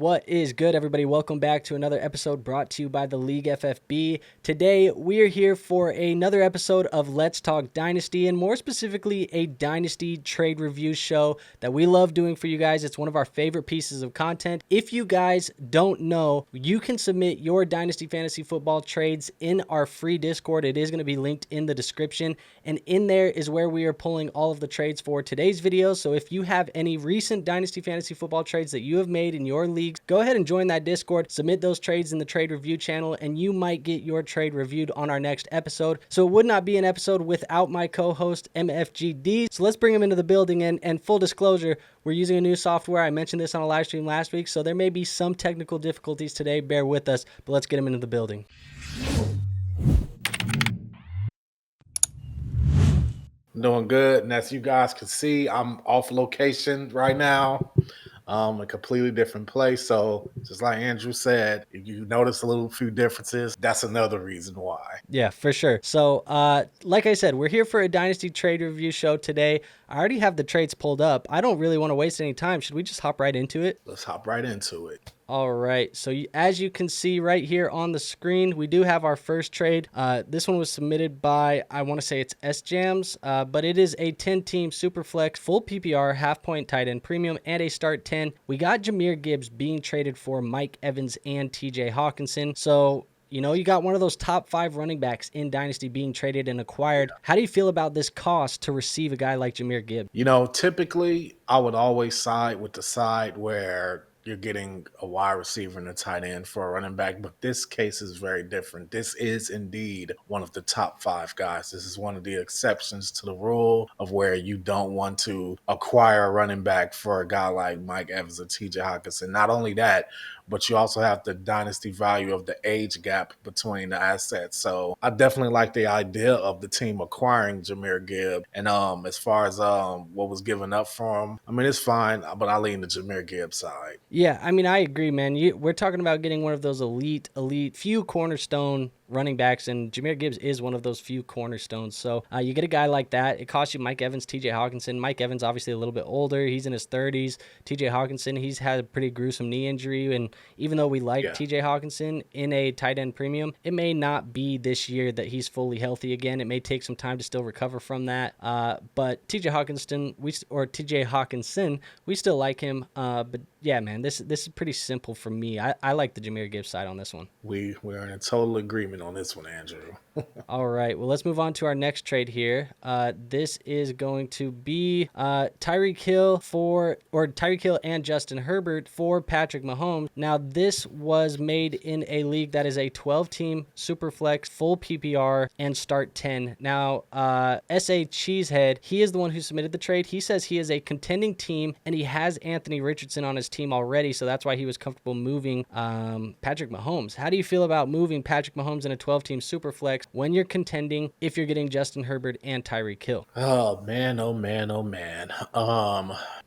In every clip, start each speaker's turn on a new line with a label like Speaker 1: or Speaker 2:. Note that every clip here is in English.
Speaker 1: What is good, everybody? Welcome back to another episode brought to you by the League FFB. Today, we're here for another episode of Let's Talk Dynasty, and more specifically, a Dynasty trade review show that we love doing for you guys. It's one of our favorite pieces of content. If you guys don't know, you can submit your Dynasty Fantasy Football trades in our free Discord. It is going to be linked in the description, and in there is where we are pulling all of the trades for today's video. So if you have any recent Dynasty Fantasy Football trades that you have made in your leagues, go ahead and join that Discord, submit those trades in the trade review channel, and you might get your trade reviewed on our next episode. So it would not be an episode without my co-host MFGD. So let's bring him into the building, and full disclosure, we're using a new software. I mentioned this on a live stream last week, so there may be some technical difficulties today. Bear with us, but let's get him into the building.
Speaker 2: Doing good, and as you guys can see, I'm off location right now, a completely different place. So just like Andrew said, if you notice a little few differences, that's another reason why.
Speaker 1: Yeah, for sure. So like I said, we're here for a Dynasty trade review show today. I already have the trades pulled up. I don't really want to waste any time. Should we just hop right into it?
Speaker 2: Let's hop right into it.
Speaker 1: All right, so as you can see right here on the screen, we do have our first trade. This one was submitted by, I want to say it's S-Jams, but it is a 10-team Superflex, full PPR, half-point tight end premium, and a start 10. We got Jahmyr Gibbs being traded for Mike Evans and TJ Hockenson. So, you know, you got one of those top 5 running backs in Dynasty being traded and acquired. How do you feel about this cost to receive a guy like Jahmyr Gibbs?
Speaker 2: You know, typically I would always side with the side where you're getting a wide receiver and a tight end for a running back, but this case is very different. This is indeed one of the top 5 guys. This is one of the exceptions to the rule of where you don't want to acquire a running back for a guy like Mike Evans or TJ Hockenson. Not only that, but you also have the dynasty value of the age gap between the assets. So I definitely like the idea of the team acquiring Jahmyr Gibbs. And as far as what was given up for him, I mean, it's fine, but I lean the Jahmyr Gibbs side.
Speaker 1: Yeah, I mean, I agree, man. We're talking about getting one of those elite, few cornerstone running backs, and Jahmyr Gibbs is one of those few cornerstones. So you get a guy like that. It costs you Mike Evans, TJ Hockenson. Mike Evans, obviously a little bit older. He's in his 30s. TJ Hockenson, he's had a pretty gruesome knee injury, and even though we like TJ Hockenson in a tight end premium, it may not be this year that he's fully healthy again. It may take some time to still recover from that. But TJ Hockenson, we still like him. But yeah, man, this is pretty simple for me. I like the Jahmyr Gibbs side on this one.
Speaker 2: We're in total agreement on this one, Andrew.
Speaker 1: All right, well, let's move on to our next trade here. This is going to be Tyreek Hill and Justin Herbert for Patrick Mahomes. Now, this was made in a league that is a 12-team Superflex, full PPR, and start 10. Now, S.A. Cheesehead, he is the one who submitted the trade. He says he is a contending team, and he has Anthony Richardson on his team already, so that's why he was comfortable moving Patrick Mahomes. How do you feel about moving Patrick Mahomes in a 12-team Superflex when you're contending if you're getting Justin Herbert and Tyreek Hill?
Speaker 2: Oh man.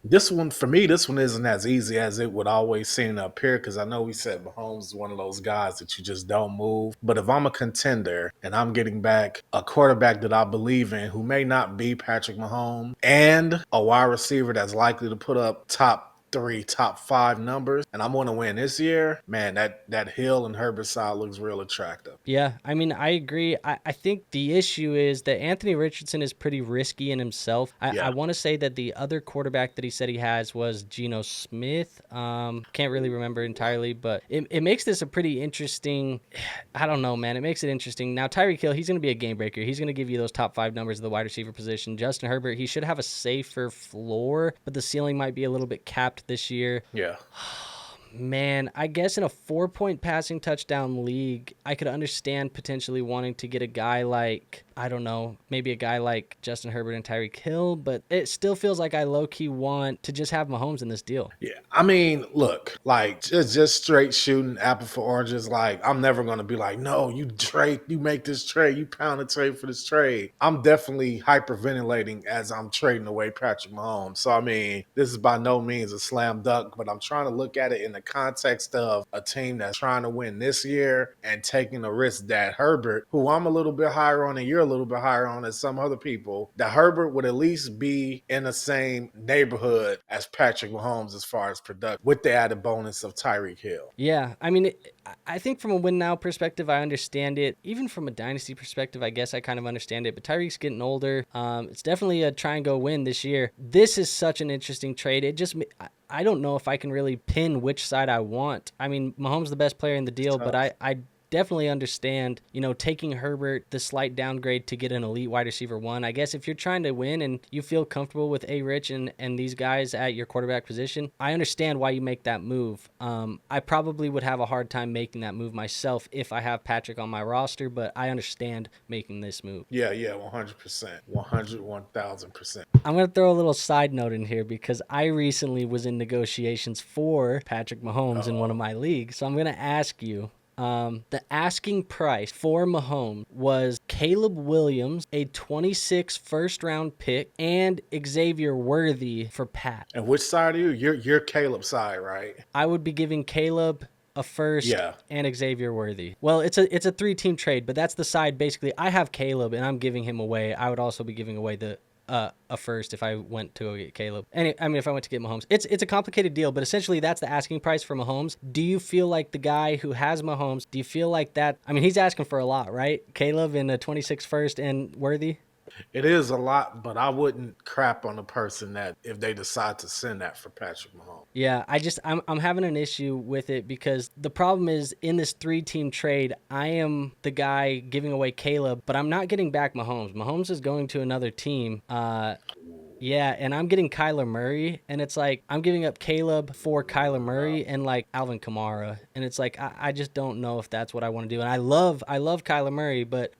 Speaker 2: This one, for me, this one isn't as easy as it would always seem to appear, because I know we said Mahomes is one of those guys that you just don't move. But if I'm a contender and I'm getting back a quarterback that I believe in who may not be Patrick Mahomes and a wide receiver that's likely to put up top 3, top 5 numbers, and I'm going to win this year, man, that Hill and Herbert side looks real attractive.
Speaker 1: Yeah, I mean, I agree. I think the issue is that Anthony Richardson is pretty risky in himself. I want to say that the other quarterback that he said he has was Geno Smith. Can't really remember entirely, but it makes this a pretty interesting, I don't know, man. It makes it interesting. Now, Tyreek Hill, he's going to be a game breaker. He's going to give you those top 5 numbers of the wide receiver position. Justin Herbert, he should have a safer floor, but the ceiling might be a little bit capped this year.
Speaker 2: Yeah.
Speaker 1: Man, I guess in a 4-point passing touchdown league, I could understand potentially wanting to get a guy like, I don't know, maybe a guy like Justin Herbert and Tyreek Hill, but it still feels like I low-key want to just have Mahomes in this deal.
Speaker 2: Yeah, I mean, look, like just straight shooting apple for oranges. Like, I'm never going to be like, no, you make this trade, you pound the trade for this trade. I'm definitely hyperventilating as I'm trading away Patrick Mahomes. So, I mean, this is by no means a slam dunk, but I'm trying to look at it in the context of a team that's trying to win this year and taking a risk that Herbert, who I'm a little bit higher on than you're a little bit higher on than some other people, that Herbert would at least be in the same neighborhood as Patrick Mahomes as far as production, with the added bonus of Tyreek Hill.
Speaker 1: Yeah, I mean, I think from a win now perspective, I understand it. Even from a dynasty perspective, I guess I kind of understand it. But Tyreek's getting older. It's definitely a try and go win this year. This is such an interesting trade. I don't know if I can really pin which side I want. I mean, Mahomes the best player in the deal, but I definitely understand, taking Herbert, the slight downgrade to get an elite wide receiver one. I guess if you're trying to win and you feel comfortable with Rich and these guys at your quarterback position, I understand why you make that move. I probably would have a hard time making that move myself if I have Patrick on my roster, but I understand making this move.
Speaker 2: Yeah, 100%. 1,000%.
Speaker 1: I'm going to throw a little side note in here because I recently was in negotiations for Patrick Mahomes in one of my leagues. So I'm going to ask you, the asking price for Mahomes was Caleb Williams, a 26 first-round pick, and Xavier Worthy for Pat.
Speaker 2: And which side are you? You're Caleb's side, right?
Speaker 1: I would be giving Caleb a first and Xavier Worthy. Well, it's a 3-team trade, but that's the side basically. I have Caleb, and I'm giving him away. I would also be giving away a first if I went to go get Caleb. And if I went to get Mahomes. It's a complicated deal, but essentially that's the asking price for Mahomes. Do you feel like the guy who has Mahomes, do you feel like that? I mean, he's asking for a lot, right? Caleb in a 26 first and Worthy?
Speaker 2: It is a lot, but I wouldn't crap on the person that if they decide to send that for Patrick Mahomes.
Speaker 1: Yeah, I'm having an issue with it because the problem is in this 3-team trade, I am the guy giving away Caleb, but I'm not getting back Mahomes. Mahomes is going to another team. Yeah, and I'm getting Kyler Murray, and it's like I'm giving up Caleb for Kyler Murray and like Alvin Kamara, and it's like I just don't know if that's what I want to do. And I love Kyler Murray, but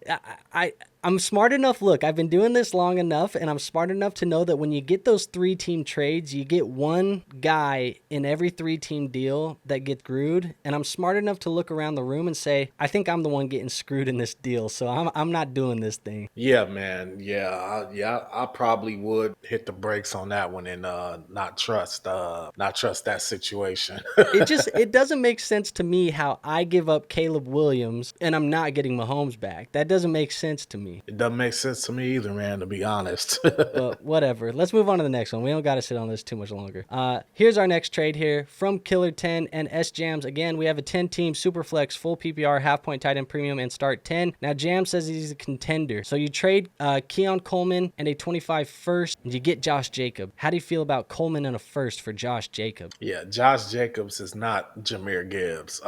Speaker 1: I'm smart enough. Look, I've been doing this long enough, and I'm smart enough to know that when you get those 3-team trades, you get one guy in every 3-team deal that gets screwed. And I'm smart enough to look around the room and say, I think I'm the one getting screwed in this deal, so I'm not doing this thing.
Speaker 2: Yeah, man. I probably would hit the brakes on that one and not trust that situation.
Speaker 1: It doesn't make sense to me how I give up Caleb Williams and I'm not getting Mahomes back. That doesn't make sense to me.
Speaker 2: It doesn't make sense to me either, man, to be honest.
Speaker 1: But whatever. Let's move on to the next one. We don't got to sit on this too much longer. Here's our next trade here from Killer 10 and S Jams. Again, we have a 10-team Superflex full PPR half-point tight end premium and start 10. Now Jam says he's a contender. So you trade Keon Coleman and a 25 first, and you get Josh Jacobs. How do you feel about Coleman and a first for Josh Jacobs?
Speaker 2: Yeah, Josh Jacobs is not Jahmyr Gibbs.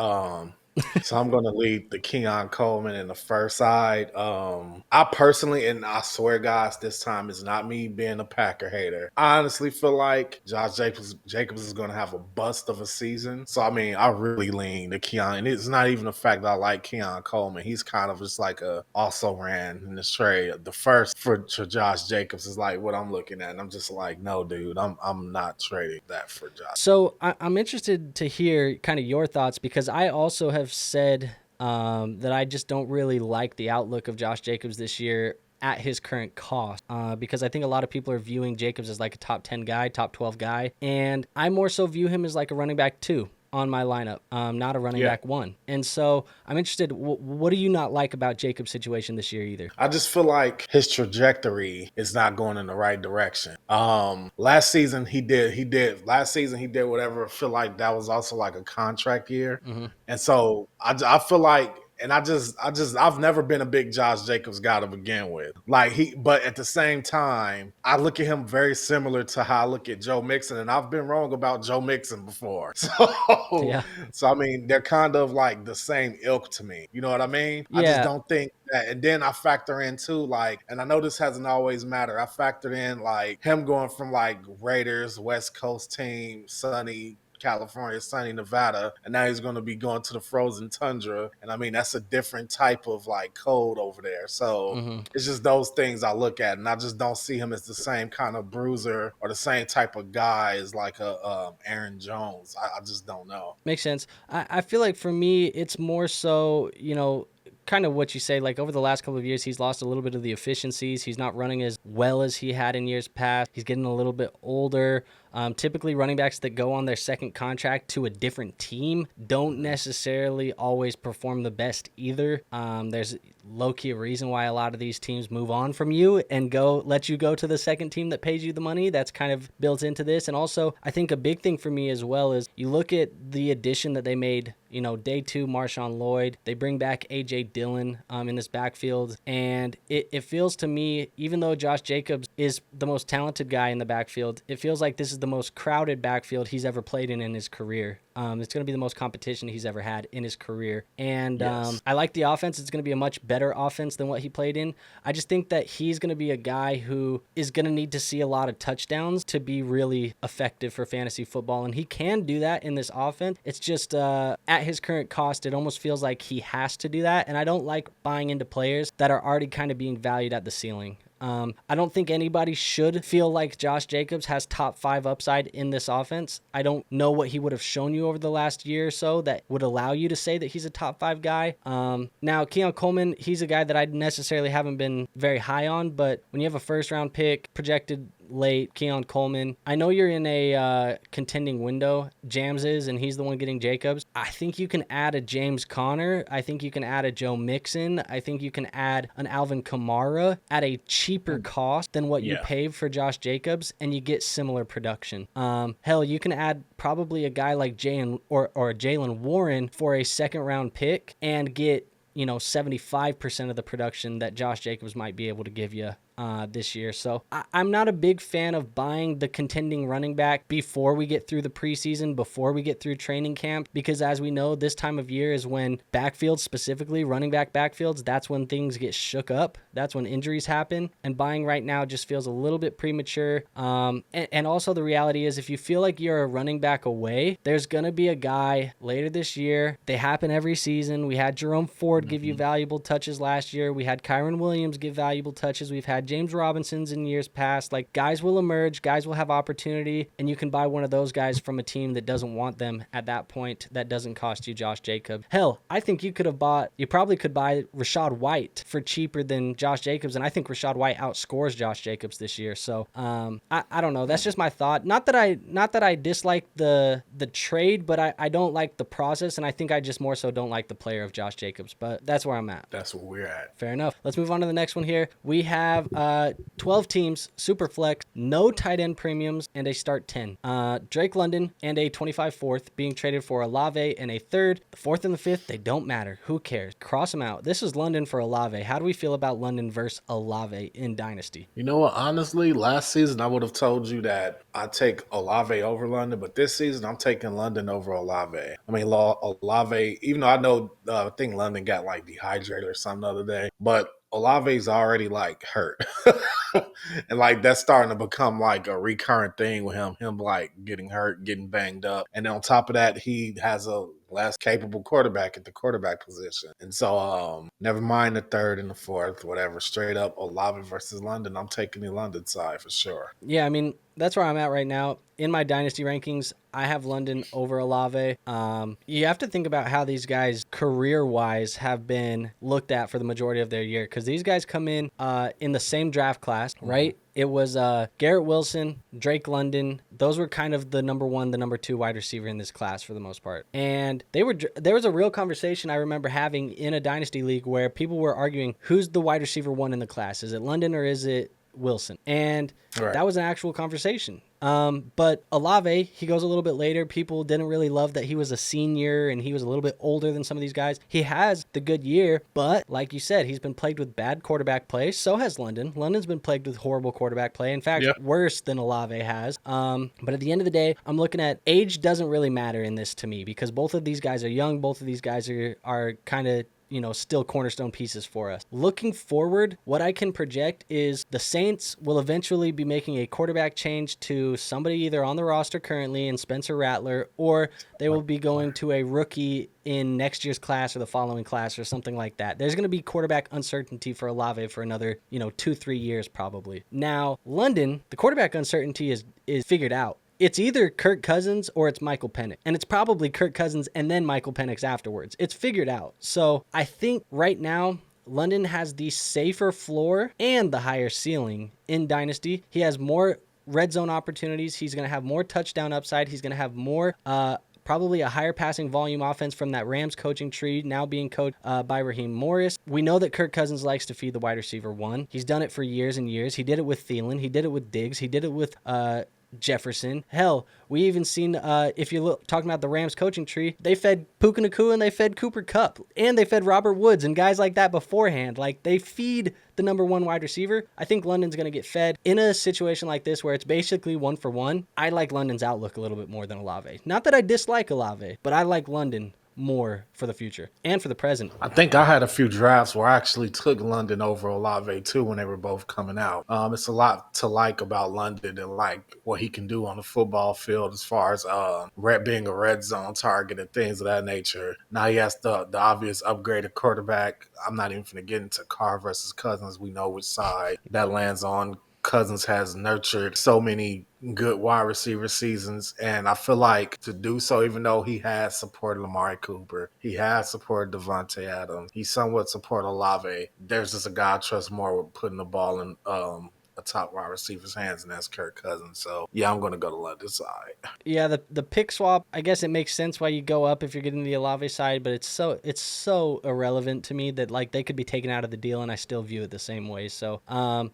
Speaker 2: So I'm going to lead the Keon Coleman in the first side. I personally, and I swear, guys, this time is not me being a Packer hater. I honestly feel like Josh Jacobs is going to have a bust of a season. So, I mean, I really lean to Keon. And it's not even the fact that I like Keon Coleman. He's kind of just like also ran in this trade. The first for Josh Jacobs is like what I'm looking at. And I'm just like, no, dude, I'm not trading that for Josh.
Speaker 1: So I'm interested to hear kind of your thoughts because I also have said that I just don't really like the outlook of Josh Jacobs this year at his current cost because I think a lot of people are viewing Jacobs as like a top 10 guy, top 12 guy, and I more so view him as like a running back 2 on my lineup, not a running back 1. And so I'm interested, what do you not like about Jacobs' situation this year either?
Speaker 2: I just feel like his trajectory is not going in the right direction. Last season he did whatever. I feel like that was also like a contract year. Mm-hmm. And so I feel like, and I've never been a big Josh Jacobs guy to begin with. But at the same time, I look at him very similar to how I look at Joe Mixon, and I've been wrong about Joe Mixon before. So I mean, they're kind of like the same ilk to me. You know what I mean? Yeah. I just don't think that. And then I factor in too, like, and I know this hasn't always mattered. I factored in like him going from like Raiders, West Coast team, sunny California, sunny Nevada, and now he's going to be going to the frozen tundra. And I mean, that's a different type of like cold over there. So It's just those things I look at, and I just don't see him as the same kind of bruiser or the same type of guy as like a Aaron Jones. I just don't know.
Speaker 1: Makes sense. I feel like for me, it's more so, kind of what you say, like over the last couple of years, he's lost a little bit of the efficiencies. He's not running as well as he had in years past. He's getting a little bit older. Typically, running backs that go on their second contract to a different team don't necessarily always perform the best either. There's low-key a reason why a lot of these teams move on from you and let you go to the second team that pays you the money. That's kind of built into this. And also, I think a big thing for me as well is you look at the addition that they made, day 2, Marshawn Lloyd. They bring back A.J. Dillon in this backfield. And it feels to me, even though Josh Jacobs is the most talented guy in the backfield, it feels like this is the most crowded backfield he's ever played in his career. It's going to be the most competition he's ever had in his career. And
Speaker 2: Yes.
Speaker 1: I like the offense. It's going to be a much better offense than what he played in. I just think that he's going to be a guy who is going to need to see a lot of touchdowns to be really effective for fantasy football. And he can do that in this offense. It's just at his current cost, it almost feels like he has to do that. And I don't like buying into players that are already kind of being valued at the ceiling. I don't think anybody should feel like Josh Jacobs has top 5 upside in this offense. I don't know what he would have shown you over the last year or so that would allow you to say that he's a top 5 guy. Now, Keon Coleman, he's a guy that I necessarily haven't been very high on, but when you have a first-round pick projected late, Keon Coleman, I know you're in a contending window. Jams is, and he's the one getting Jacobs. I think you can add a James Conner. I think you can add a Joe Mixon. I think you can add an Alvin Kamara at a cheaper cost than what you paid for Josh Jacobs, and you get similar production. Hell, you can add probably a guy like Jalen Warren for a second-round pick and get 75% of the production that Josh Jacobs might be able to give you this year. So I'm not a big fan of buying the contending running back before we get through the preseason, before we get through training camp, because as we know, this time of year is when backfields, specifically running back backfields, that's when things get shook up. That's when injuries happen. And buying right now just feels a little bit premature. And also the reality is if you feel like you're a running back away, there's going to be a guy later this year. They happen every season. We had Jerome Ford give you valuable touches last year. We had Kyron Williams give valuable touches. We've had James Robinson's in years past. Like, guys will emerge, guys will have opportunity, and you can buy one of those guys from a team that doesn't want them at that point. That doesn't cost you Josh Jacobs. Hell, I think you probably could buy Rachaad White for cheaper than Josh Jacobs, and I think Rachaad White outscores Josh Jacobs this year. So I don't know. That's just my thought. Not that I dislike the trade, but I don't like the process, and I think I just more so don't like the player of Josh Jacobs. But that's where I'm at.
Speaker 2: That's where we're at.
Speaker 1: Fair enough. Let's move on to the next one here. We have 12 teams, super flex, no tight end premiums, and a start 10. Drake London and a 25 fourth being traded for Olave and a third. The fourth and the fifth, they don't matter. Who cares? Cross them out. This is London for Olave. How do we feel about London versus Olave in Dynasty?
Speaker 2: You know what? Honestly, last season I would have told you that I'd take Olave over London, but this season I'm taking London over Olave. I mean, Olave, even though I know I think London got like dehydrated or something the other day, but Olave's already like hurt. And like that's starting to become like a recurrent thing with him like getting hurt, getting banged up. And then on top of that, he has a less capable quarterback at the quarterback position. And so never mind the third and the fourth, whatever, straight up Olave versus London. I'm taking the London side for sure.
Speaker 1: Yeah, I mean, that's where I'm at right now. In my Dynasty rankings, I have London over Olave. You have to think about how these guys career-wise have been looked at for the majority of their year, because these guys come in the same draft class, right? It was Garrett Wilson, Drake London. Those were kind of the number 1, the number 2 wide receiver in this class for the most part. And there was a real conversation I remember having in a Dynasty league where people were arguing, who's the wide receiver 1 in the class? Is it London or is it Wilson? And that was an actual conversation. But Olave, he goes a little bit later. People didn't really love that he was a senior and he was a little bit older than some of these guys. He has the good year, but like you said, he's been plagued with bad quarterback play. So has London. London's been plagued with horrible quarterback play. In fact, worse than Olave has. But at the end of the day, I'm looking at age doesn't really matter in this to me, because both of these guys are young. Both of these guys are kind of still cornerstone pieces for us. Looking forward, what I can project is the Saints will eventually be making a quarterback change to somebody either on the roster currently in Spencer Rattler, or they will be going to a rookie in next year's class or the following class or something like that. There's going to be quarterback uncertainty for Olave for another, 2-3 years probably. Now, London, the quarterback uncertainty is figured out. It's either Kirk Cousins or it's Michael Penix. And it's probably Kirk Cousins and then Michael Penix afterwards. It's figured out. So I think right now, London has the safer floor and the higher ceiling in Dynasty. He has more red zone opportunities. He's going to have more touchdown upside. He's going to have more probably a higher passing volume offense from that Rams coaching tree now being coached by Raheem Morris. We know that Kirk Cousins likes to feed the wide receiver one. He's done it for years and years. He did it with Thielen. He did it with Diggs. He did it with Jefferson. Hell, we even seen, if you're talking about the Rams coaching tree, they fed Puka Nacua and they fed Cooper Kupp and they fed Robert Woods and guys like that beforehand. Like, they feed the number one wide receiver. I think London's going to get fed in a situation like this where it's basically 1-for-1. I like London's outlook a little bit more than Olave. Not that I dislike Olave, but I like London more for the future and for the present.
Speaker 2: I think I had a few drafts where I actually took London over Olave too when they were both coming out. It's a lot to like about London and like what he can do on the football field as far as being a red zone target and things of that nature. Now he has the obvious upgraded quarterback. I'm not even going to get into Carr versus Cousins. We know which side that lands on. Cousins has nurtured so many good wide receiver seasons, and I feel like to do so, even though he has supported Lamar Cooper, he has supported Devontae Adams, he somewhat supported Olave, there's just a guy I trust more with putting the ball in a top wide receiver's hands, and that's Kirk Cousins. So yeah, I'm going to go to London side.
Speaker 1: Yeah, the pick swap, I guess it makes sense why you go up if you're getting the Olave side, but it's so irrelevant to me that like they could be taken out of the deal and I still view it the same way. So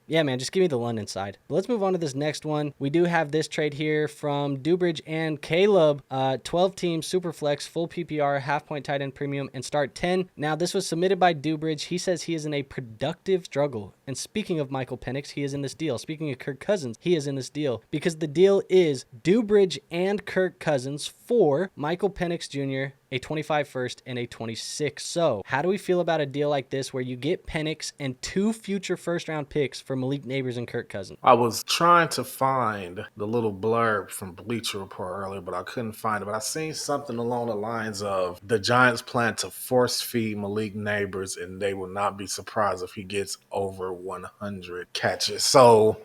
Speaker 1: yeah, man, just give me the London side. But let's move on to this next one. We do have this trade here from Dubridge and Caleb. 12 team Superflex, full PPR, half point tight end premium, and start 10. Now this was submitted by Dubridge. He says he is in a productive struggle. And speaking of Michael Penix, he is in this deal. Speaking of Kirk Cousins, he is in this deal because the deal is Dubridge and Kirk Cousins for Michael Penix Jr., a 25 first and a 26. So how do we feel about a deal like this where you get Penix and 2 future first round picks for Malik Nabers and Kirk Cousins?
Speaker 2: I was trying to find the little blurb from Bleacher Report earlier, but I couldn't find it. But I seen something along the lines of the Giants plan to force feed Malik Nabers, and they will not be surprised if he gets over 100 catches. So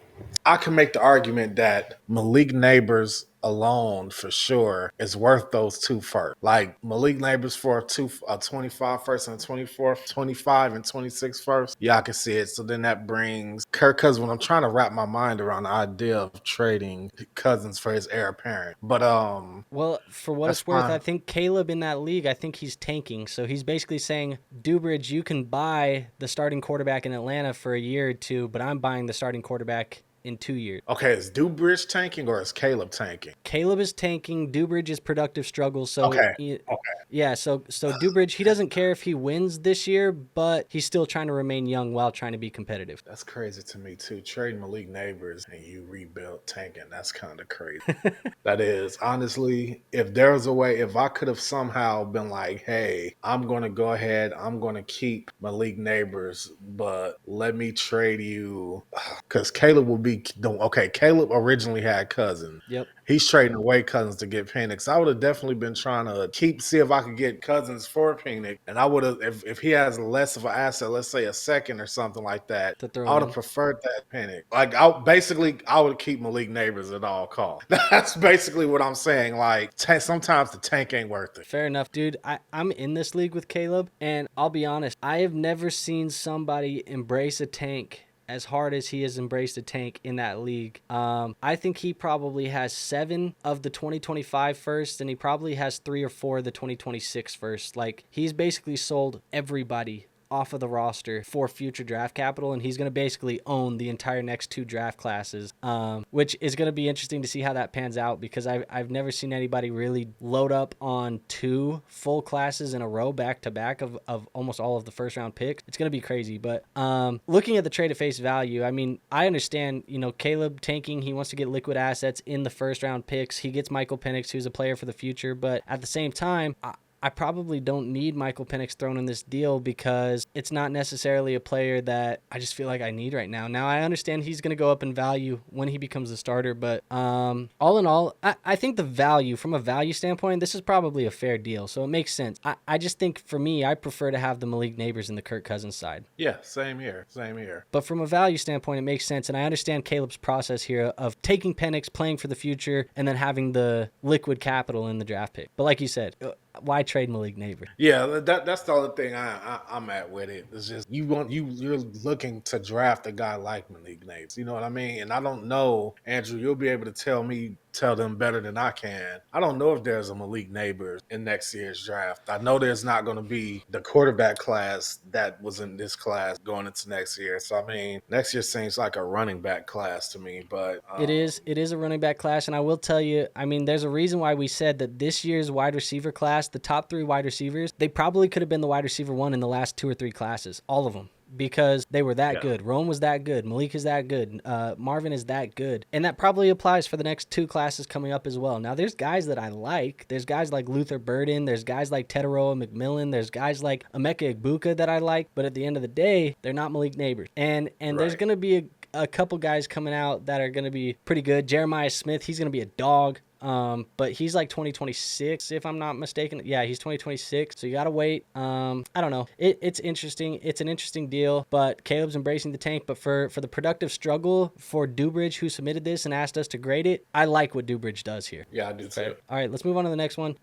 Speaker 2: I can make the argument that Malik Nabers alone for sure is worth those 2 first. Like Malik Nabers for a 25 first and a 24, 25 and 26 first. Yeah, I can see it. So then that brings Kirk Cousins when I'm trying to wrap my mind around the idea of trading Cousins for his heir apparent. But
Speaker 1: well, for what it's worth, I think Caleb in that league, I think he's tanking. So he's basically saying, Dubridge, you can buy the starting quarterback in Atlanta for a year or 2, but I'm buying the starting quarterback in 2 years.
Speaker 2: Okay, is Dubridge tanking or is Caleb tanking?
Speaker 1: Caleb is tanking. Dubridge is productive struggle. So
Speaker 2: okay.
Speaker 1: Yeah, so Dubridge, he doesn't care if he wins this year, but he's still trying to remain young while trying to be competitive.
Speaker 2: That's crazy to me too. Trading Malik Nabers and you rebuild tanking, that's kind of crazy. That is. Honestly, if there was a way, if I could have somehow been like, hey, I'm going to go ahead, I'm going to keep Malik Nabers, but let me trade you, because Caleb will be, okay, Caleb originally had Cousins.
Speaker 1: Yep.
Speaker 2: He's trading away Cousins to get Penix. I would have definitely been trying to see if I could get Cousins for Penix. And I would have, if he has less of an asset, let's say a second or something like that, I would have preferred that Penix. Like, I would keep Malik Nabers at all costs. That's basically what I'm saying. Like, sometimes the tank ain't worth it.
Speaker 1: Fair enough, dude. I'm in this league with Caleb, and I'll be honest, I have never seen somebody embrace a tank as hard as he has embraced a tank in that league. I think he probably has 7 of the 2025 first, and he probably has 3 or 4 of the 2026 first. Like, he's basically sold everybody off of the roster for future draft capital, and he's going to basically own the entire next 2 draft classes, which is going to be interesting to see how that pans out, because I've never seen anybody really load up on 2 full classes in a row back to back of almost all of the first round picks. It's going to be crazy. But looking at the trade at face value, I mean, I understand, Caleb tanking, he wants to get liquid assets in the first round picks. He gets Michael Penix, who's a player for the future, but at the same time, I probably don't need Michael Penix thrown in this deal because it's not necessarily a player that I just feel like I need right now. Now, I understand he's going to go up in value when he becomes the starter, but all in all, I think the value, from a value standpoint, this is probably a fair deal, so it makes sense. I just think, for me, I prefer to have the Malik Nabers and the Kirk Cousins side.
Speaker 2: Yeah, same here.
Speaker 1: But from a value standpoint, it makes sense, and I understand Caleb's process here of taking Penix, playing for the future, and then having the liquid capital in the draft pick. But like you said, why trade Malik Nabers?
Speaker 2: Yeah, that's the only thing I'm at with it. It's just you're looking to draft a guy like Malik Nabers. You know what I mean? And I don't know, Andrew. You'll be able to tell them better than I can. I don't know if there's a Malik Nabers in next year's draft. I know there's not going to be the quarterback class that was in this class going into next year. So I mean, next year seems like a running back class to me. But
Speaker 1: It is a running back class, and I will tell you, I mean, there's a reason why we said that this year's wide receiver class, the top 3 wide receivers, they probably could have been the wide receiver 1 in the last 2 or 3 classes, all of them. Because they were that good. Rome was that good. Malik is that good. Marvin is that good. And that probably applies for the next 2 classes coming up as well. Now, there's guys that I like. There's guys like Luther Burden. There's guys like Teteroa McMillan. There's guys like Emeka Egbuka that I like. But at the end of the day, they're not Malik Nabers. And there's going to be a couple guys coming out that are going to be pretty good. Jeremiah Smith, he's going to be a dog. But he's like 2026, if I'm not mistaken. Yeah, he's 2026. So you got to wait. I don't know. It's interesting. It's an interesting deal, but Caleb's embracing the tank. But for the productive struggle for Dubridge, who submitted this and asked us to grade it, I like what Dubridge does here.
Speaker 2: Yeah, I do too.
Speaker 1: All right, let's move on to the next one.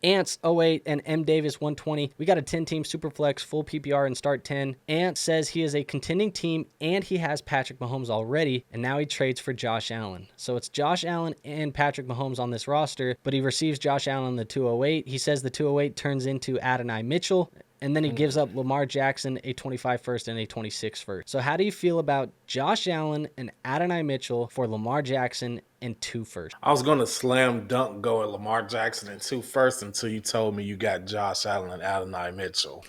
Speaker 1: Ants 08 and M Davis 120. We got a 10-team Superflex, full PPR and start 10. Ant says he is a contending team and he has Patrick Mahomes already, and now he trades for Josh Allen. So it's Josh Allen and Patrick Mahomes on this roster, but he receives Josh Allen the 208. He says the 208 turns into Adonai Mitchell, and then he gives up Lamar Jackson, a 25 first and a 26 first. So how do you feel about Josh Allen and Adonai Mitchell for Lamar Jackson and 2 first?
Speaker 2: I was going to slam dunk go at Lamar Jackson and 2 first until you told me you got Josh Allen and Adonai Mitchell.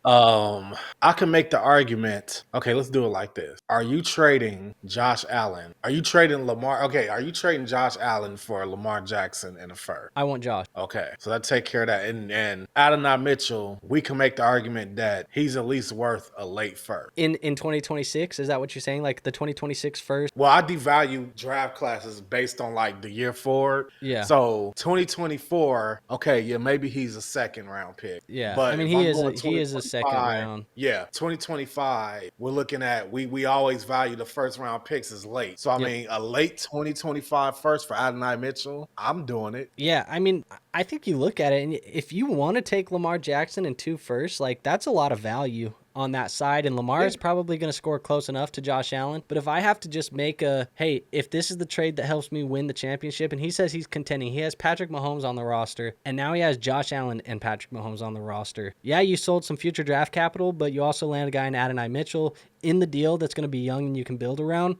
Speaker 2: I can make the argument. Okay, let's do it like this. Are you trading Josh Allen? Are you trading Lamar? Okay, are you trading Josh Allen for Lamar Jackson and a first?
Speaker 1: I want Josh.
Speaker 2: Okay, so that take care of that. And Adonai Mitchell, we can make the argument that he's at least worth a late first.
Speaker 1: In 2026, is that what you're saying? Like the 2026 first?
Speaker 2: Well, I devalue draft classes based on like the year forward.
Speaker 1: Yeah.
Speaker 2: So 2024, okay, yeah, maybe he's a second round pick.
Speaker 1: Yeah.
Speaker 2: But
Speaker 1: I mean, he is a second round.
Speaker 2: Yeah, 2025, we're looking at, we always value the first round picks as late. So, I mean, a late 2025 first for Adonai Mitchell, I'm doing it.
Speaker 1: Yeah, I mean, I think you look at it, and if you want to take Lamar Jackson and 2 first, like, that's a lot of value on that side, and Lamar is probably going to score close enough to Josh Allen. But if I have to just make hey, if this is the trade that helps me win the championship, and he says he's contending, he has Patrick Mahomes on the roster, and now he has Josh Allen and Patrick Mahomes on the roster. Yeah, you sold some future draft capital, but you also land a guy in Adonai Mitchell in the deal that's going to be young and you can build around.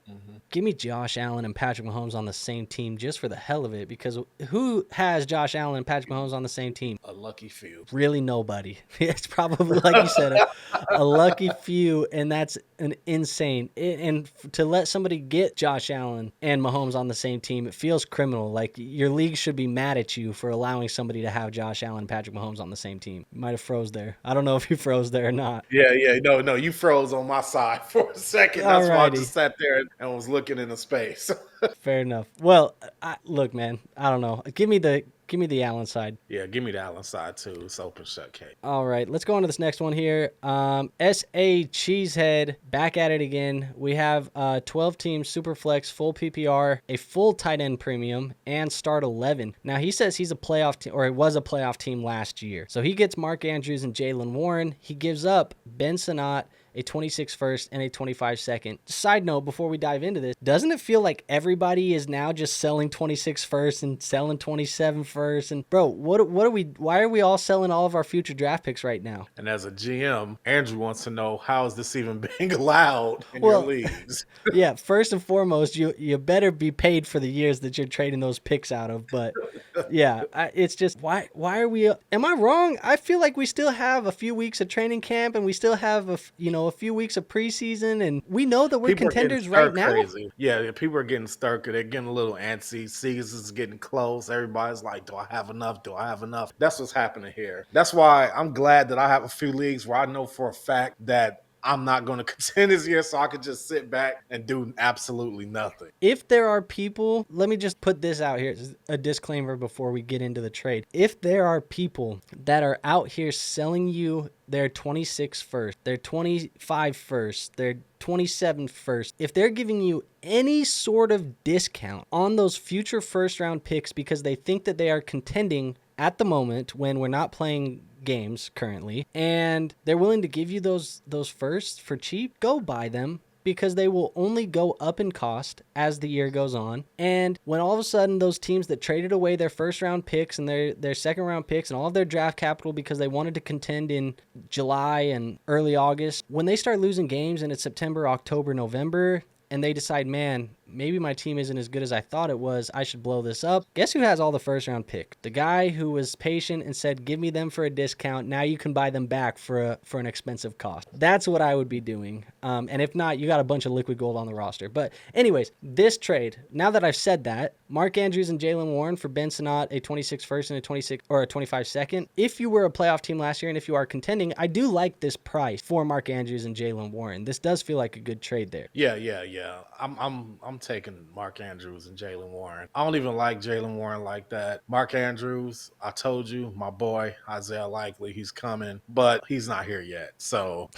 Speaker 1: Give me Josh Allen and Patrick Mahomes on the same team just for the hell of it, because who has Josh Allen and Patrick Mahomes on the same team?
Speaker 2: A lucky few.
Speaker 1: Really nobody. It's probably, like you said, a lucky few, and that's an insane. And to let somebody get Josh Allen and Mahomes on the same team, it feels criminal. Like, your league should be mad at you for allowing somebody to have Josh Allen and Patrick Mahomes on the same team. You might have froze there. I don't know if you froze there or not.
Speaker 2: Yeah, no, you froze on my side for a second. That's why I just sat there and was looking into space.
Speaker 1: Fair enough. Well, look, man, I don't know. Give me the Allen side.
Speaker 2: Yeah, give me the Allen side too. It's open shut case.
Speaker 1: All right, let's go on to this next one here. S.A. Cheesehead, back at it again. We have 12-team Superflex, full PPR, a full tight end premium, and start 11. Now, he says he's a playoff team, or it was a playoff team last year. So he gets Mark Andrews and Jalen Warren. He gives up Ben Sinnott, a 26 first and a 25 second. Side note, before we dive into this, doesn't it feel like everybody is now just selling 26 first and selling 27 first? And bro, why are we all selling all of our future draft picks right now?
Speaker 2: And as a GM, Andrew wants to know, how is this even being allowed in your leagues?
Speaker 1: Yeah, first and foremost, you better be paid for the years that you're trading those picks out of. But yeah, it's just, why are we, am I wrong? I feel like we still have a few weeks of training camp, and we still have a few weeks of preseason, and we know that we're contenders right now.
Speaker 2: Crazy. Yeah, people are getting stirred. They're getting a little antsy. Season's getting close. Everybody's like, do I have enough? Do I have enough? That's what's happening here. That's why I'm glad that I have a few leagues where I know for a fact that I'm not going to contend this year, so I could just sit back and do absolutely nothing.
Speaker 1: If there are people, let me just put this out here, a disclaimer before we get into the trade. If there are people that are out here selling you their 26 first, their 25 first, their 27 first, if they're giving you any sort of discount on those future first round picks because they think that they are contending at the moment when we're not playing games currently and they're willing to give you those firsts for cheap, go buy them, because they will only go up in cost as the year goes on. And when all of a sudden those teams that traded away their first round picks and their second round picks and all of their draft capital because they wanted to contend in July and early August, when they start losing games and it's September, October, November, and they decide, man, maybe my team isn't as good as I thought it was, I should blow this up. Guess who has all the first round picks? The guy who was patient and said, give me them for a discount. Now you can buy them back for an expensive cost. That's what I would be doing. And if not, you got a bunch of liquid gold on the roster. But anyways, this trade, now that I've said that, Mark Andrews and Jalen Warren for Ben Sinnott, a 26 first and a 26 or a 25 second. If you were a playoff team last year and if you are contending, I do like this price for Mark Andrews and Jalen Warren. This does feel like a good trade there.
Speaker 2: Yeah. I'm taking Mark Andrews and Jalen Warren. I don't even like Jalen Warren like that. Mark Andrews, I told you, my boy Isaiah Likely, he's coming, but he's not here yet. So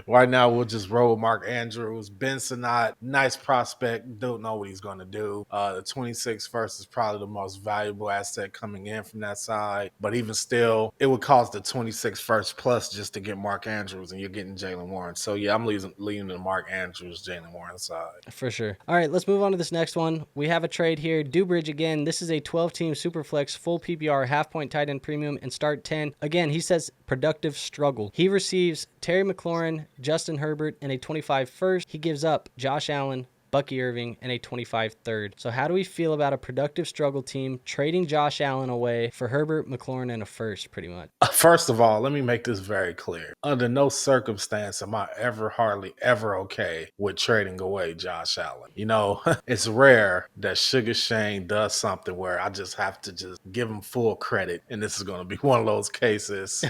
Speaker 2: right now we'll just roll Mark Andrews. Ben Sinnott, nice prospect. Don't know what he's going to do. The 26 first is probably the most valuable asset coming in from that side. But even still, it would cost the 26 first plus just to get Mark Andrews, and you're getting Jalen Warren. So yeah, I'm leaning to Mark Andrews, Jalen Warren side.
Speaker 1: For sure. All right, let's move on to this next one. We have a trade here. Dubridge again. This is a 12-team Superflex, full PPR, half-point tight end premium, and start 10. Again, he says productive struggle. He receives Terry McLaurin, Justin Herbert, and a 25 first. He gives up Josh Allen, Bucky Irving, and a 25 third. So how do we feel about a productive struggle team trading Josh Allen away for Herbert, McLaurin, and a first, pretty much?
Speaker 2: First of all, let me make this very clear. Under no circumstance am I hardly ever okay with trading away Josh Allen. You know, it's rare that Sugar Shane does something where I just have to just give him full credit, and this is going to be one of those cases.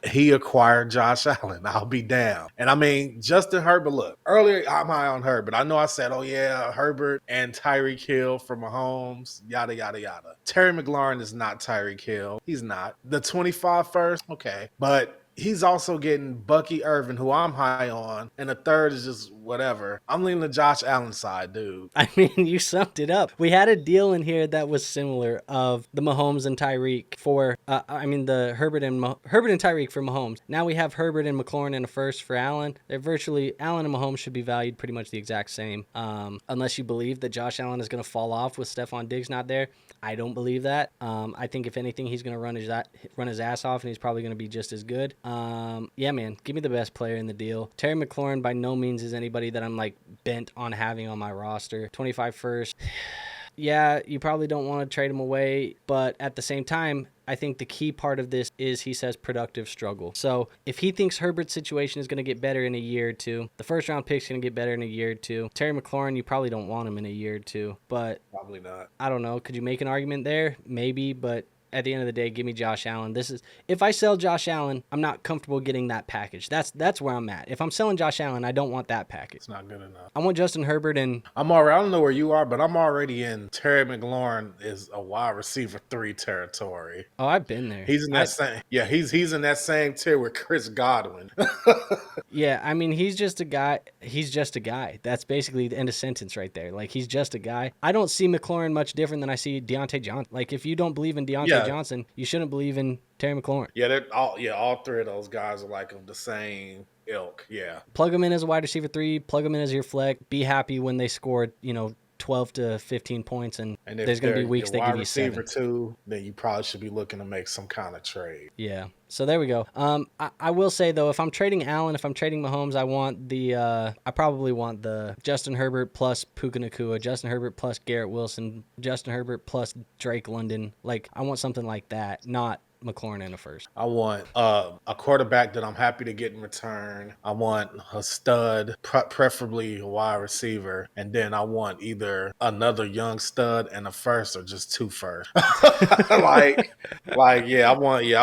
Speaker 2: He acquired Josh Allen. I'll be damned. And I mean, Justin Herbert, look, earlier I'm high on Herbert. I know I said, oh yeah, Herbert and Tyreek Hill for Mahomes, yada, yada, yada. Terry McLaurin is not Tyreek Hill. He's not. The 25 first, okay. But he's also getting Bucky Irving, who I'm high on, and the third is just whatever. I'm leaning the Josh Allen side, dude.
Speaker 1: I mean, you summed it up. We had a deal in here that was similar of the Mahomes and Tyreek for, the Herbert and Tyreek for Mahomes. Now we have Herbert and McLaurin in a first for Allen. They're virtually, Allen and Mahomes should be valued pretty much the exact same, unless you believe that Josh Allen is going to fall off with Stephon Diggs not there. I don't believe that. I think if anything, he's going to run his ass off, and he's probably going to be just as good. Yeah, man, give me the best player in the deal. Terry McLaurin by no means is anybody that I'm like bent on having on my roster. 25 first. Yeah, you probably don't want to trade him away, but at the same time, I think the key part of this is he says productive struggle. So if he thinks Herbert's situation is going to get better in a year or two, the first round pick's going to get better in a year or two. Terry McLaurin, you probably don't want him in a year or two, but
Speaker 2: probably not.
Speaker 1: I don't know. Could you make an argument there? Maybe, but at the end of the day, give me Josh Allen. If I sell Josh Allen, I'm not comfortable getting that package. That's where I'm at. If I'm selling Josh Allen, I don't want that package.
Speaker 2: It's not good enough.
Speaker 1: I want Justin Herbert, and
Speaker 2: I don't know where you are, but I'm already in Terry McLaurin is a wide receiver 3 territory.
Speaker 1: Oh, I've been there.
Speaker 2: He's in that same. Yeah, he's in that same tier with Chris Godwin.
Speaker 1: Yeah, I mean, he's just a guy. He's just a guy. That's basically the end of sentence right there. Like, he's just a guy. I don't see McLaurin much different than I see Deontay Johnson. Like, if you don't believe in Deontay Johnson, you shouldn't believe in Terry McLaurin.
Speaker 2: Yeah, all three of those guys are like of the same ilk. Yeah.
Speaker 1: Plug them in as a wide receiver 3, plug them in as your flex. Be happy when they scored, 12 to 15 points, and there's going to be weeks they give you 7.
Speaker 2: Wide receiver 2, then you probably should be looking to make some kind of trade.
Speaker 1: Yeah. So there we go. I will say, though, if I'm trading Allen, if I'm trading Mahomes, I probably want the Justin Herbert plus Puka Nacua, Justin Herbert plus Garrett Wilson, Justin Herbert plus Drake London. Like, I want something like that, not McLaurin in a first.
Speaker 2: I want a quarterback that I'm happy to get in return. I want a stud, preferably a wide receiver, and then I want either another young stud and a first, or just 2 first. I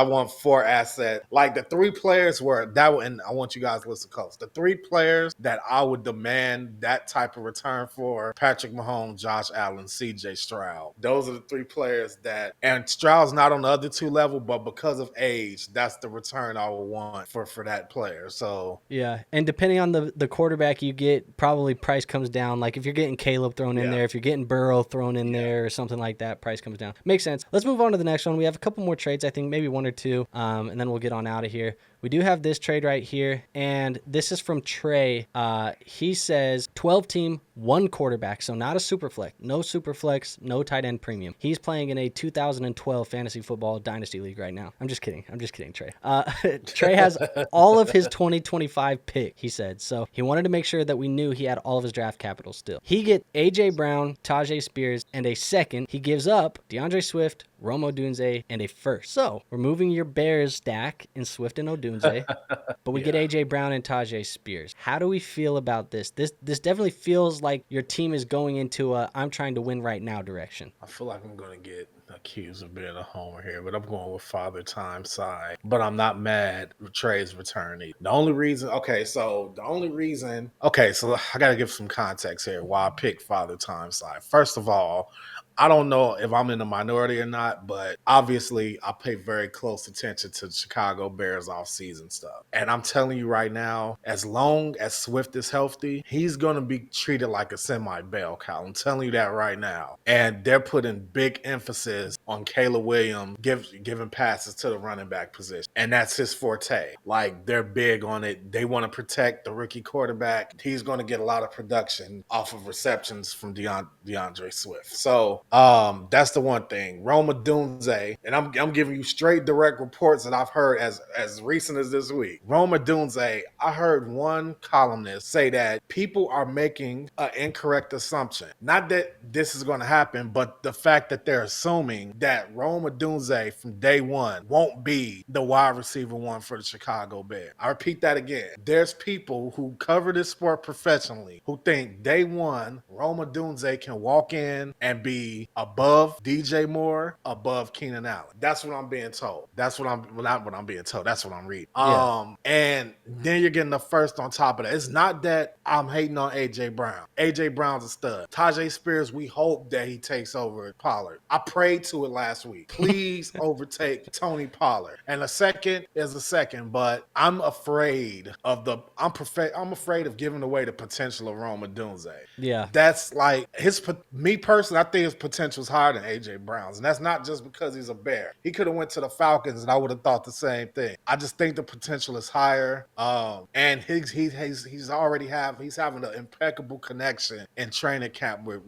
Speaker 2: want 4 assets. Like the 3 players and I want you guys to listen close. The 3 players that I would demand that type of return for: Patrick Mahomes, Josh Allen, CJ Stroud. Those are the 3 players and Stroud's not on the other 2 level, but because of age, that's the return I would want for that player. So
Speaker 1: yeah, and depending on the quarterback you get, probably price comes down. Like if you're getting Caleb thrown in there, if you're getting Burrow thrown in there or something like that, price comes down. Makes sense. Let's move on to the next one. We have a couple more trades, I think maybe one or two, and then we'll get on out of here. We do have this trade right here, and this is from Trey. He says 12-team, 1 quarterback, so not a super flex. No super flex, no tight end premium. He's playing in a 2012 fantasy football dynasty league right now. I'm just kidding, Trey. Trey has all of his 2025 pick, he said. So he wanted to make sure that we knew he had all of his draft capital still. He get A.J. Brown, Tajay Spears, and a second. He gives up DeAndre Swift, Rome Odunze, and a first. So we're moving your Bears stack in Swift and Odunze, but we get A.J. Brown and Tajay Spears. How do we feel about this? This definitely feels like your team is going into a I'm trying to win right now direction.
Speaker 2: I feel like I'm going to get accused of being a homer here, but I'm going with Father Time side. But I'm not mad with Trey's return either. The only reason I got to give some context here why I picked Father Time side. First of all, I don't know if I'm in the minority or not, but obviously I pay very close attention to the Chicago Bears offseason stuff. And I'm telling you right now, as long as Swift is healthy, he's going to be treated like a semi-bell cow. I'm telling you that right now. And they're putting big emphasis on Caleb Williams giving passes to the running back position. And that's his forte. Like, they're big on it. They want to protect the rookie quarterback. He's going to get a lot of production off of receptions from DeAndre Swift. So that's the one thing. Rome Odunze, and I'm giving you straight direct reports that I've heard as recent as this week. Rome Odunze, I heard one columnist say that people are making an incorrect assumption. Not that this is going to happen, but the fact that they're assuming that Rome Odunze from day one won't be the wide receiver one for the Chicago Bears. I repeat that again. There's people who cover this sport professionally who think day one Rome Odunze can walk in and be above DJ Moore, above Keenan Allen. That's what I'm being told. That's what I'm reading. And then you're getting the first on top of that. It's not that I'm hating on AJ Brown. AJ Brown's a stud. Tajay Spears, we hope that he takes over Pollard. I prayed to it last week. Please overtake Tony Pollard. And a second is a second, but I'm afraid of giving away the potential of Rome Odunze.
Speaker 1: Yeah.
Speaker 2: That's like me personally, I think his potential is higher than AJ Brown's, and that's not just because he's a Bear. He could have went to the Falcons, and I would have thought the same thing. I just think the potential is higher, and he's having an impeccable connection in training camp with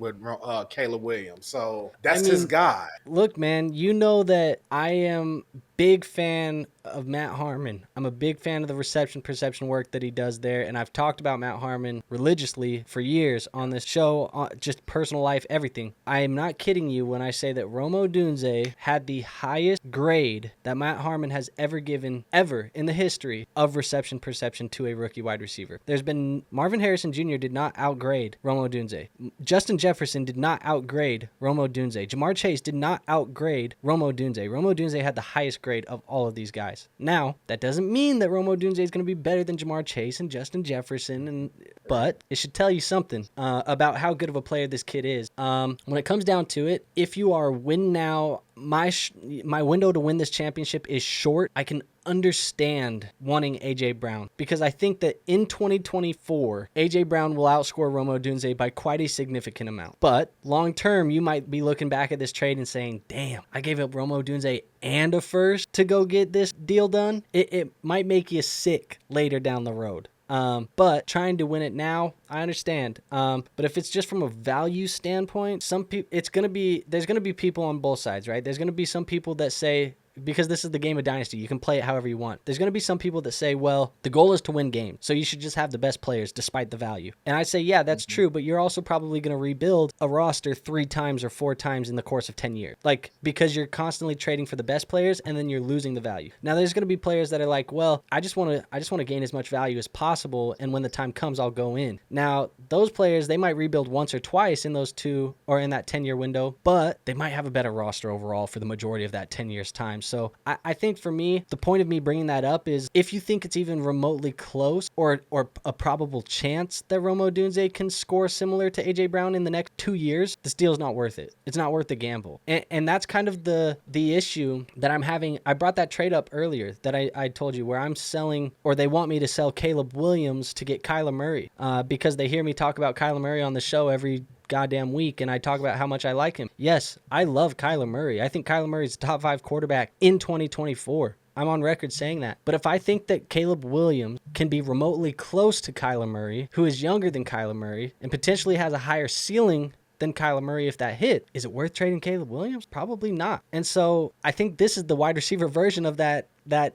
Speaker 2: Caleb Williams. So that's his guy.
Speaker 1: Look, man, you know that I am big fan of Matt Harmon. I'm a big fan of the perception work that he does there, and I've talked about Matt Harmon religiously for years on this show, just personal life, everything. I am not kidding you when I say that Rome Odunze had the highest grade that Matt Harmon has ever given, ever in the history of reception perception to a rookie wide receiver. There's been Marvin Harrison Jr. did not outgrade Rome Odunze. Justin Jefferson did not outgrade Rome Odunze. Ja'Marr Chase did not outgrade Rome Odunze. Rome Odunze had the highest grade of all of these guys. Now, that doesn't mean that Rome Odunze is going to be better than Ja'Marr Chase and Justin Jefferson, but it should tell you something about how good of a player this kid is. When it comes down to it, if you are win now, my window to win this championship is short. I can understand wanting A.J. Brown because I think that in 2024, A.J. Brown will outscore Rome Odunze by quite a significant amount. But long term, you might be looking back at this trade and saying, damn, I gave up Rome Odunze and a first to go get this deal done. It might make you sick later down the road. But trying to win it now, I understand. But if it's just from a value standpoint, there's going to be people on both sides, right? There's going to be some people that say, because this is the game of Dynasty, you can play it however you want. There's going to be some people that say, well, the goal is to win games, so you should just have the best players despite the value. And I say, yeah, that's true, but you're also probably going to rebuild a roster 3 times or 4 times in the course of 10 years. Like, because you're constantly trading for the best players and then you're losing the value. Now, there's going to be players that are like, well, I just want to gain as much value as possible, and when the time comes, I'll go in. Now, those players, they might rebuild once or twice in those 2 or in that 10-year window, but they might have a better roster overall for the majority of that 10 years time. times. So I think for me, the point of me bringing that up is if you think it's even remotely close or a probable chance that Rome Odunze can score similar to A.J. Brown in the next 2 years, this deal's not worth it. It's not worth the gamble. And that's kind of the issue that I'm having. I brought that trade up earlier that I told you where I'm selling, or they want me to sell Caleb Williams to get Kyler Murray because they hear me talk about Kyler Murray on the show every goddamn week, and I talk about how much I like him. Yes, I love Kyler Murray. I think Kyler Murray is a top 5 quarterback in 2024. I'm on record saying that. But if I think that Caleb Williams can be remotely close to Kyler Murray, who is younger than Kyler Murray, and potentially has a higher ceiling than Kyler Murray if that hit, is it worth trading Caleb Williams? Probably not. And so I think this is the wide receiver version of that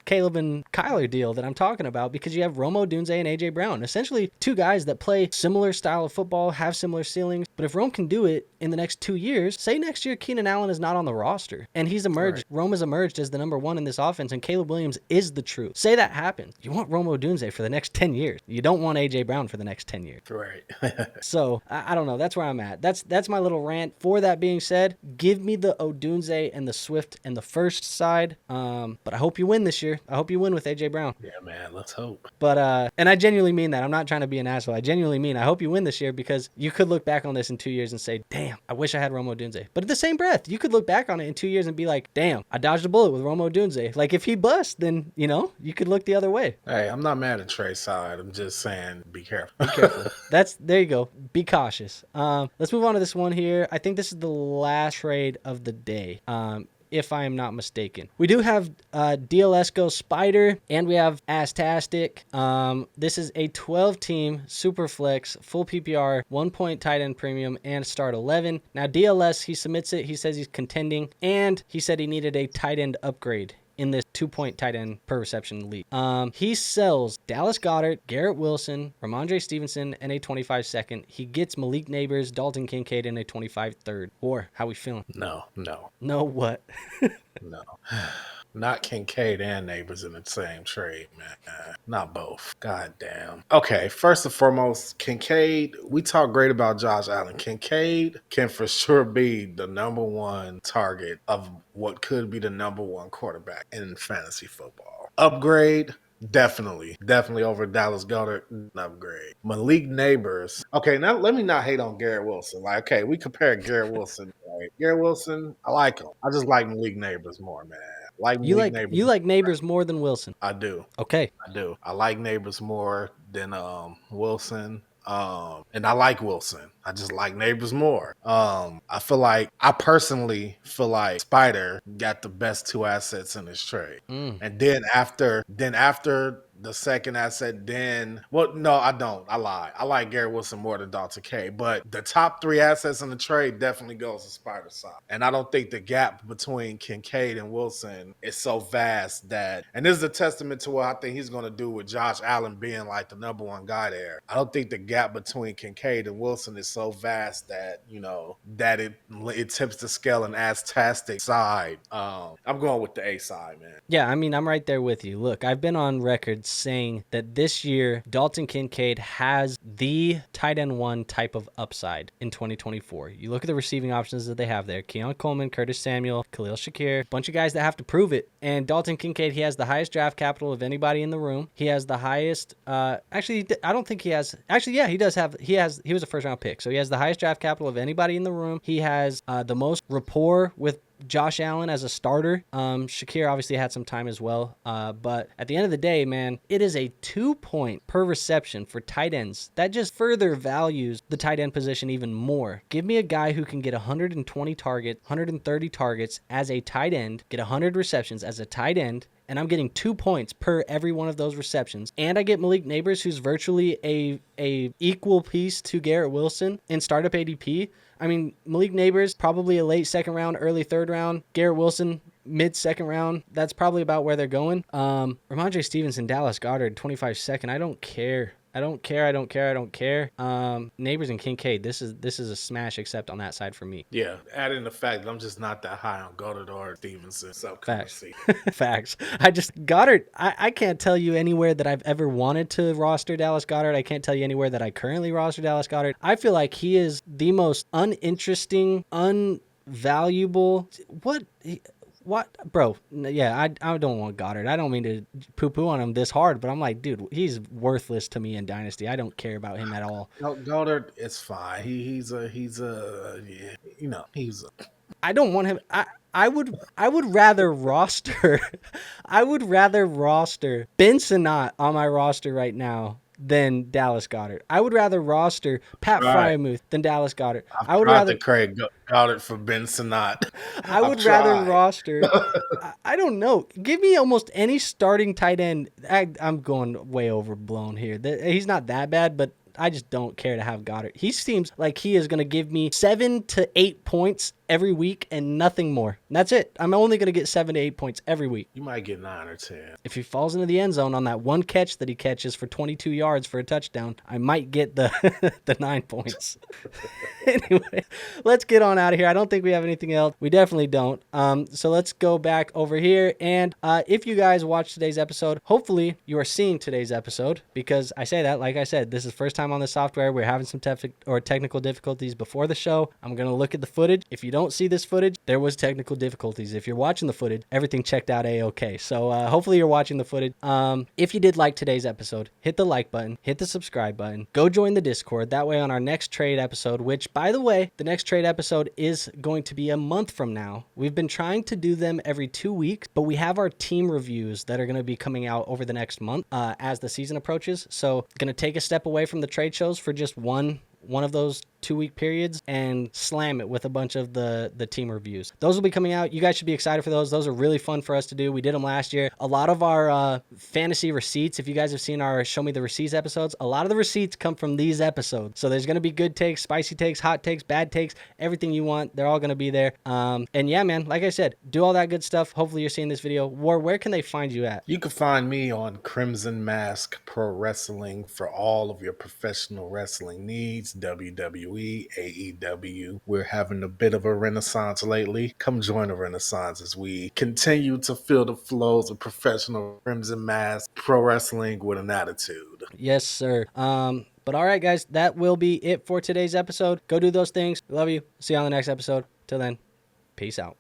Speaker 1: Caleb and Kyler deal that I'm talking about, because you have Rome Odunze and A.J. Brown, essentially 2 guys that play similar style of football, have similar ceilings. But if Rome can do it in the next 2 years, say next year Keenan Allen is not on the roster and he's emerged, right. Rome has emerged as the number 1 in this offense and Caleb Williams is the truth. Say that happens. You want Rome Odunze for the next 10 years. You don't want A.J. Brown for the next 10 years.
Speaker 2: Right.
Speaker 1: So I don't know. That's where I'm at. That's my little rant. For that being said, give me the Odunze and the Swift and the first side. But I hope you win this year. I hope you win with A.J. Brown.
Speaker 2: Yeah, man. Let's hope.
Speaker 1: But and I genuinely mean that. I'm not trying to be an asshole. I genuinely mean I hope you win this year, because you could look back on this in 2 years and say, damn, I wish I had Rome Odunze. But at the same breath, you could look back on it in 2 years and be like, damn, I dodged a bullet with Rome Odunze. Like, if he busts, then, you could look the other way.
Speaker 2: Hey, I'm not mad at Trey's side. I'm just saying, be careful.
Speaker 1: Be careful. There you go. Be cautious. Let's move on to this one here. I think this is the last trade of the day. If I am not mistaken. We do have DLS Go Spider, and we have Astastic. This is a 12-team Superflex, full PPR, 1-point tight end premium, and start 11. Now, DLS, he submits it. He says he's contending, and he said he needed a tight end upgrade in this 2-point tight end per reception league. He sells Dallas Goedert, Garrett Wilson, Ramondre Stevenson, and a 25 second. He gets Malik Nabers, Dalton Kincaid, and a 25 third. Or, how we feeling?
Speaker 2: No.
Speaker 1: No what?
Speaker 2: No. Not Kincaid and Nabers in the same trade, man. Not both. God damn. Okay, first and foremost, Kincaid, we talk great about Josh Allen. Kincaid can for sure be the number 1 target of what could be the number 1 quarterback in fantasy football. Upgrade, definitely over Dallas Goedert, upgrade. Malik Nabers. Okay, now let me not hate on Garrett Wilson. Like, okay, we compare Garrett Wilson. Right? Garrett Wilson, I like him. I just like Malik Nabers more, man. You like
Speaker 1: Nabers more than Wilson?
Speaker 2: I do.
Speaker 1: Okay.
Speaker 2: I do. I like Nabers more than Wilson. And I like Wilson. I just like Nabers more. I personally feel like Spider got the best 2 assets in this trade. And then after the second asset, no, I don't. I lie. I like Garrett Wilson more than Dalton K. But the top 3 assets in the trade definitely goes to Spider's side. And I don't think the gap between Kincaid and Wilson is so vast and this is a testament to what I think he's going to do with Josh Allen being like the number 1 guy there. I don't think the gap between Kincaid and Wilson is so vast that, that it tips the scale and Astastic side. I'm going with the A side, man.
Speaker 1: Yeah, I mean, I'm right there with you. Look, I've been on record saying that this year Dalton Kincaid has the tight end 1 type of upside in 2024. You look at the receiving options that they have there: Keon Coleman, Curtis Samuel, Khalil Shakir, a bunch of guys that have to prove it. And Dalton Kincaid, he has the highest draft capital of anybody in the room. He has the highest actually, I don't think he has. Actually, yeah, he does have. He was a first round pick, so he has the highest draft capital of anybody in the room. He has the most rapport with Josh Allen as a starter. Shakir obviously had some time as well. But at the end of the day, man, it is a 2-point per reception for tight ends. That just further values the tight end position even more. Give me a guy who can get 120 targets, 130 targets as a tight end, get 100 receptions as a tight end, and I'm getting 2 points per every one of those receptions. And I get Malik Nabers, who's virtually a equal piece to Garrett Wilson in startup ADP. I mean, Malik Nabers, probably a late 2nd round, early 3rd round. Garrett Wilson, mid 2nd round. That's probably about where they're going. Ramondre Stevenson, Dallas Goedert, 25 second. I don't care. Nabers and Kincaid, this is a smash accept on that side for me.
Speaker 2: Yeah, adding the fact that I'm just not that high on Goddard or Stevenson. So
Speaker 1: Facts. Facts. Goddard, I can't tell you anywhere that I've ever wanted to roster Dallas Goedert. I can't tell you anywhere that I currently roster Dallas Goedert. I feel like he is the most uninteresting, unvaluable. What, bro? Yeah, I don't want Goddard. I don't mean to poo-poo on him this hard, but I'm like, dude, he's worthless to me in Dynasty. I don't care about him at all.
Speaker 2: Goddard, it's fine. He's a yeah, he's a
Speaker 1: I don't want him. I would rather roster I would rather roster Ben Sinnott on my roster right now than Dallas Goddard. I would rather roster Pat
Speaker 2: right.
Speaker 1: Fryermuth than Dallas Goddard.
Speaker 2: I've
Speaker 1: I would
Speaker 2: tried
Speaker 1: rather
Speaker 2: to Craig Goddard for Ben Sinnott.
Speaker 1: I
Speaker 2: I've
Speaker 1: would rather
Speaker 2: tried.
Speaker 1: roster. I don't know. Give me almost any starting tight end. I'm going way overblown here. He's not that bad, but I just don't care to have Goddard. He seems like he is going to give me 7 to 8 points every week and nothing more. And that's it. I'm only going to get 7 to 8 points every week.
Speaker 2: You might get 9 or 10.
Speaker 1: If he falls into the end zone on that one catch that he catches for 22 yards for a touchdown, I might get the the 9 points. Anyway, let's get on out of here. I don't think we have anything else. We definitely don't. So let's go back over here. And if you guys watched today's episode, hopefully you are seeing today's episode, because I say that, like I said, this is the first time on the software. We're having some technical difficulties before the show. I'm going to look at the footage. If you don't see this footage, there was technical difficulties. If you're watching the footage, everything checked out A-okay. So hopefully you're watching the footage. If you did like today's episode, hit the like button, hit the subscribe button, go join the Discord. That way on our next trade episode, which, by the way, the next trade episode is going to be a month from now. We've been trying to do them every 2 weeks, but we have our team reviews that are going to be coming out over the next month as the season approaches. So going to take a step away from the trade shows for just one of those 2-week periods and slam it with a bunch of the team reviews. Those will be coming out. You guys should be excited for those. Those are really fun for us to do. We did them last year. A lot of our fantasy receipts, if you guys have seen our Show Me the Receipts episodes, a lot of the receipts come from these episodes. So there's going to be good takes, spicy takes, hot takes, bad takes, everything you want. They're all going to be there. And yeah, man, like I said, do all that good stuff. Hopefully you're seeing this video. Where can they find you at?
Speaker 2: You can find me on Crimson Mask Pro Wrestling for all of your professional wrestling needs. WWE, AEW. We're having a bit of a renaissance lately. Come join the renaissance as we continue to fill the flows of professional Crimson Mask Pro Wrestling with an attitude.
Speaker 1: Yes, sir. But all right, guys, that will be it for today's episode. Go do those things. Love you. See you on the next episode. Till then, peace out.